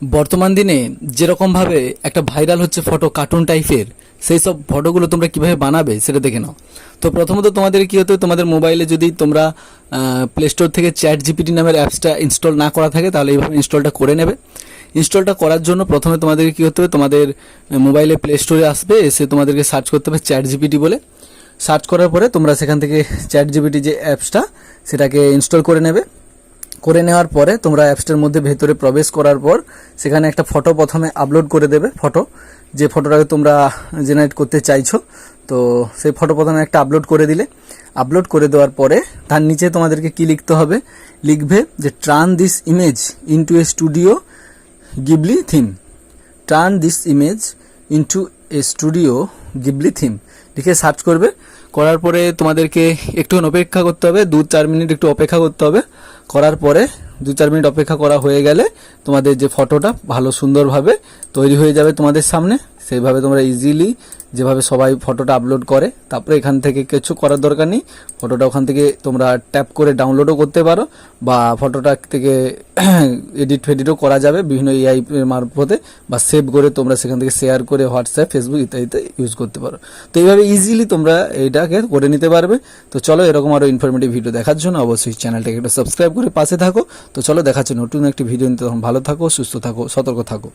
বর্তমান দিনে যেরকমভাবে একটা ভাইরাল হচ্ছে ফটো কার্টুন টাইপের, সেই সব ফটোগুলো তোমরা কিভাবে বানাবে সেটা দেখে নাও। তো প্রথমত তোমাদের কি হতে হবে, তোমাদের মোবাইলে যদি তোমরা প্লে স্টোর থেকে চ্যাট জিপিটি নামের অ্যাপসটা ইনস্টল না করা থাকে তাহলে এইভাবে ইনস্টলটা করে নেবে। ইনস্টলটা করার জন্য প্রথমে তোমাদেরকে কী হতে হবে, তোমাদের মোবাইলে প্লে স্টোরে আসবে, এসে তোমাদেরকে সার্চ করতে হবে চ্যাট জিপিটি বলে। সার্চ করার পরে তোমরা সেখান থেকে চ্যাট জিপিটি যে অ্যাপসটা সেটাকে ইনস্টল করে নেবে। করে নেওয়ার পরে তোমরা অ্যাপসটার মধ্যে ভেতরে প্রবেশ করার পর সেখানে একটা ফটো প্রথমে আপলোড করে দেবে। ফটো যে ফটোটাকে তোমরা জেনারেট করতে চাইছো, তো সেই ফটো প্রথমে একটা আপলোড করে দিলে। আপলোড করে দেওয়ার পরে তার নিচে তোমাদেরকে কি লিখতে হবে, লিখবে যে turn this image into a studio Ghibli theme. Turn this image into a studio Ghibli theme লিখে সার্চ করবে। করার পরে তোমাদেরকে একটুক্ষণ অপেক্ষা করতে হবে, 2-4 মিনিট একটু অপেক্ষা করতে হবে। করার পরে 2-4 মিনিট অপেক্ষা করা হয়ে গেলে তোমাদের যে ফটোটা ভালো সুন্দরভাবে তৈরি হয়ে যাবে তোমাদের সামনে। সেইভাবে তোমরা ইজিলি যেভাবে সবাই ফটোটা আপলোড করে, তারপরে এখান থেকে কিছু করার দরকার নেই, ফটোটা ওখান থেকে তোমরা ট্যাপ করে ডাউনলোডও করতে পারো, বা ফটোটা থেকে এডিট ফেডিটও করা যাবে বিভিন্ন এআই মারফতে, বা সেভ করে তোমরা সেখান থেকে শেয়ার করে হোয়াটসঅ্যাপ, ফেসবুক ইত্যাদিতে ইউজ করতে পারো। তো এইভাবে ইজিলি তোমরা এইটাকে করে নিতে পারবে। তো চলো, এরকম আরও ইনফরমেটিভ ভিডিও দেখার জন্য অবশ্যই চ্যানেলটাকে একটু সাবস্ক্রাইব করে পাশে থাকো। তো চলো, দেখাচ্ছি নতুন একটি ভিডিও নিতে। তখন ভালো থাকো, সুস্থ থাকো, সতর্ক থাকো।